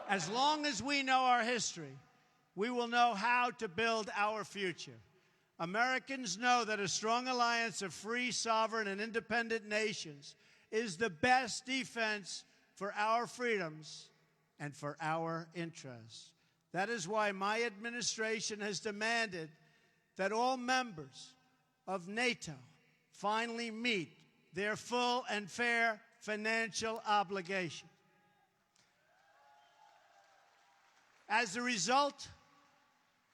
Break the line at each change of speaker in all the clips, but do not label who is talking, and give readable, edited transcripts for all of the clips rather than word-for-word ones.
As long as we know our history, we will know how to build our future. Americans know that a strong alliance of free, sovereign, and independent nations is the best defense for our freedoms and for our interests. That is why my administration has demanded that all members of NATO finally meet their full and fair financial obligation. As a result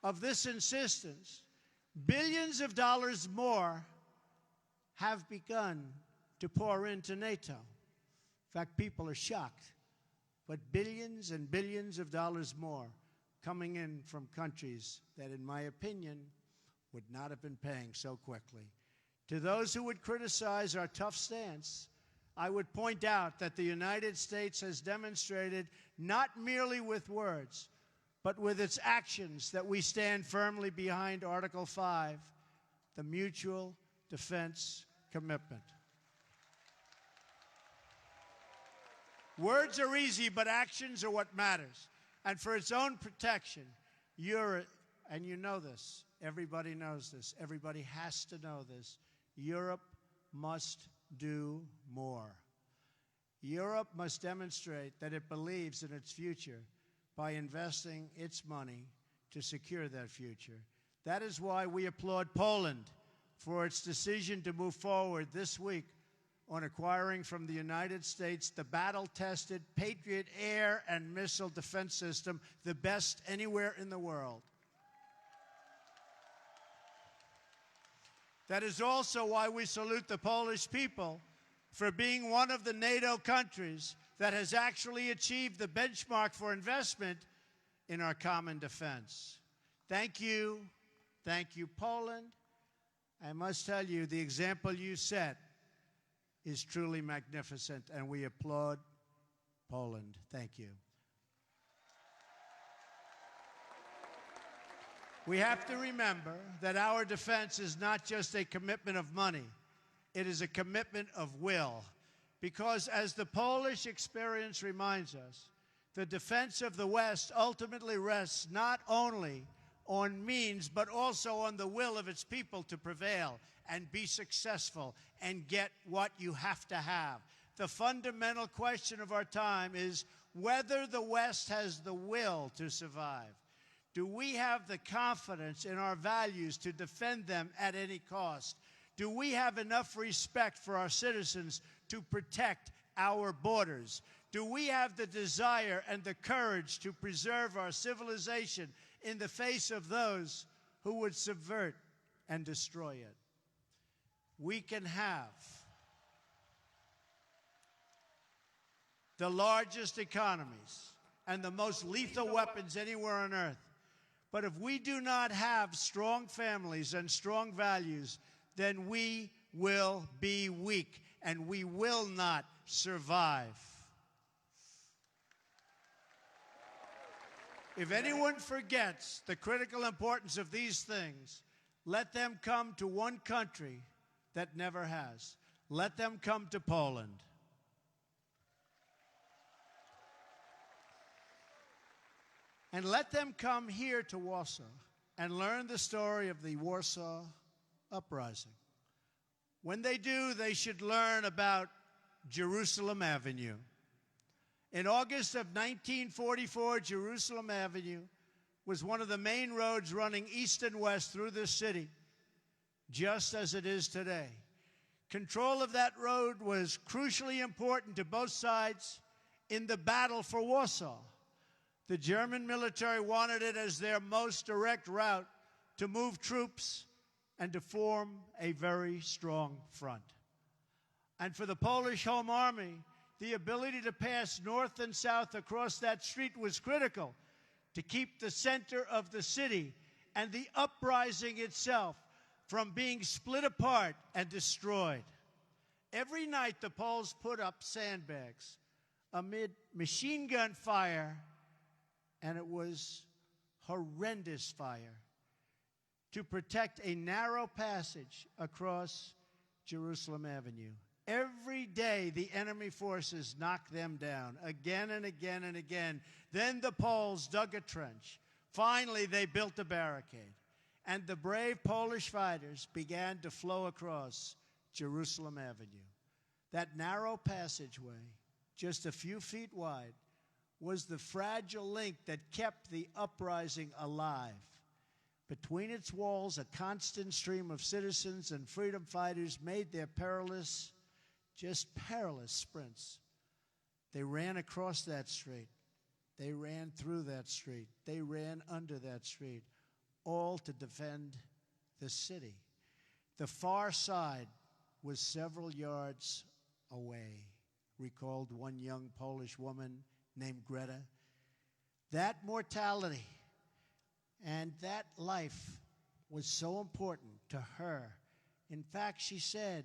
of this insistence, billions of dollars more have begun to pour into NATO. In fact, people are shocked, but billions and billions of dollars more coming in from countries that, in my opinion, would not have been paying so quickly. To those who would criticize our tough stance, I would point out that the United States has demonstrated, not merely with words, but with its actions, that we stand firmly behind Article 5, the Mutual Defense Commitment. Words are easy, but actions are what matters. And for its own protection, and you know this, everybody knows this, everybody has to know this, Europe must do more. Europe must demonstrate that it believes in its future by investing its money to secure that future. That is why we applaud Poland for its decision to move forward this week on acquiring from the United States the battle-tested Patriot air and missile defense system, the best anywhere in the world. That is also why we salute the Polish people for being one of the NATO countries that has actually achieved the benchmark for investment in our common defense. Thank you, Poland. I must tell you, the example you set is truly magnificent, and we applaud Poland. Thank you. We have to remember that our defense is not just a commitment of money. It is a commitment of will. Because as the Polish experience reminds us, the defense of the West ultimately rests not only on means, but also on the will of its people to prevail and be successful and get what you have to have. The fundamental question of our time is whether the West has the will to survive. Do we have the confidence in our values to defend them at any cost? Do we have enough respect for our citizens to protect our borders? Do we have the desire and the courage to preserve our civilization in the face of those who would subvert and destroy it? We can have the largest economies and the most lethal weapons anywhere on earth. But if we do not have strong families and strong values, then we will be weak and we will not survive. If anyone forgets the critical importance of these things, let them come to one country that never has. Let them come to Poland. And let them come here to Warsaw and learn the story of the Warsaw Uprising. When they do, they should learn about Jerusalem Avenue. In August of 1944, Jerusalem Avenue was one of the main roads running east and west through this city, just as it is today. Control of that road was crucially important to both sides in the battle for Warsaw. The German military wanted it as their most direct route to move troops and to form a very strong front. And for the Polish Home Army, the ability to pass north and south across that street was critical to keep the center of the city and the uprising itself from being split apart and destroyed. Every night, the Poles put up sandbags amid machine gun fire, and it was horrendous fire, to protect a narrow passage across Jerusalem Avenue. Every day, the enemy forces knocked them down again and again and again. Then the Poles dug a trench. Finally, they built a barricade. And the brave Polish fighters began to flow across Jerusalem Avenue. That narrow passageway, just a few feet wide, was the fragile link that kept the uprising alive. Between its walls, a constant stream of citizens and freedom fighters made their perilous sprints. They ran across that street. They ran through that street. They ran under that street, all to defend the city. The far side was several yards away, recalled one young Polish woman named Greta. That mortality and that life was so important to her. In fact, she said,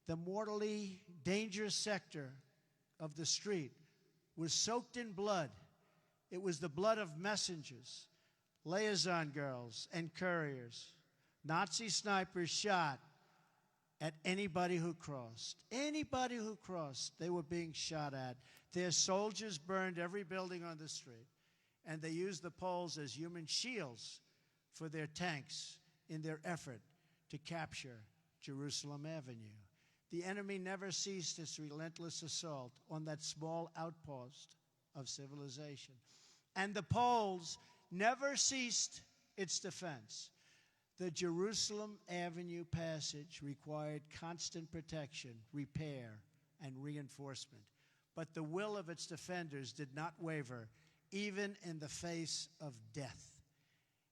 the mortally dangerous sector of the street was soaked in blood. It was the blood of messengers, liaison girls, and couriers. Nazi snipers shot at anybody who crossed. Anybody who crossed, they were being shot at. Their soldiers burned every building on the street, and they used the Poles as human shields for their tanks in their effort to capture Jerusalem Avenue. The enemy never ceased its relentless assault on that small outpost of civilization. And the Poles never ceased its defense. The Jerusalem Avenue passage required constant protection, repair, and reinforcement. But the will of its defenders did not waver, even in the face of death.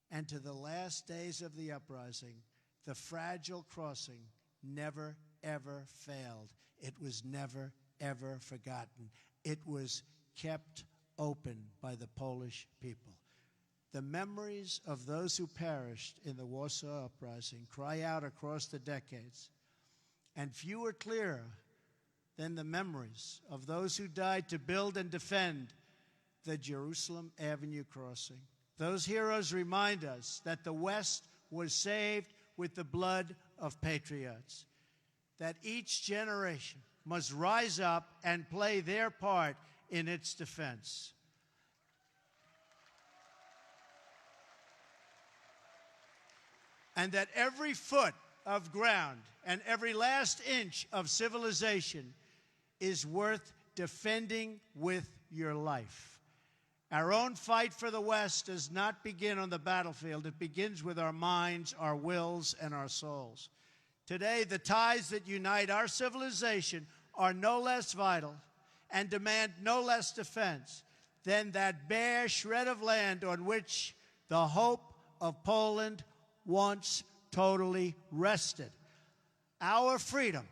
And to the last days of the uprising, the fragile crossing never, ever failed. It was never, ever forgotten. It was kept open by the Polish people. The memories of those who perished in the Warsaw Uprising cry out across the decades, and few are clearer than the memories of those who died to build and defend the Jerusalem Avenue crossing. Those heroes remind us that the West was saved with the blood of patriots, that each generation must rise up and play their part in its defense. And that every foot of ground and every last inch of civilization is worth defending with your life. Our own fight for the West does not begin on the battlefield. It begins with our minds, our wills, and our souls. Today, the ties that unite our civilization are no less vital and demand no less defense than that bare shred of land on which the hope of Poland once totally rested. Our freedom,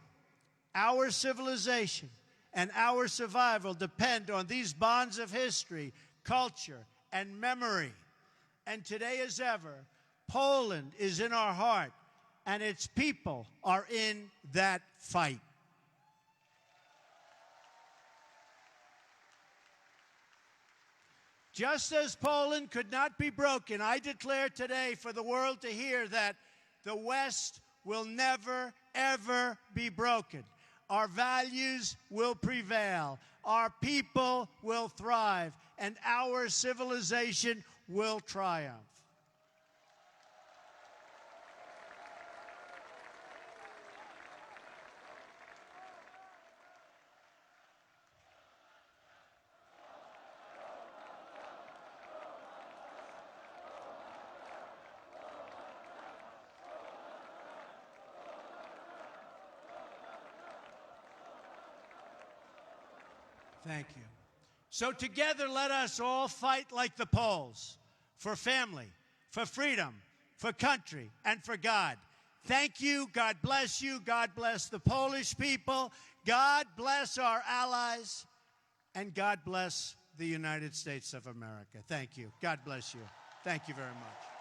our civilization, and our survival depend on these bonds of history, culture, and memory. And today as ever, Poland is in our heart, and its people are in that fight. Just as Poland could not be broken, I declare today for the world to hear that the West will never, ever be broken. Our values will prevail. Our people will thrive, and our civilization will triumph. Thank you. So together, let us all fight like the Poles, for family, for freedom, for country, and for God. Thank you. God bless you. God bless the Polish people. God bless our allies. And God bless the United States of America. Thank you. God bless you. Thank you very much.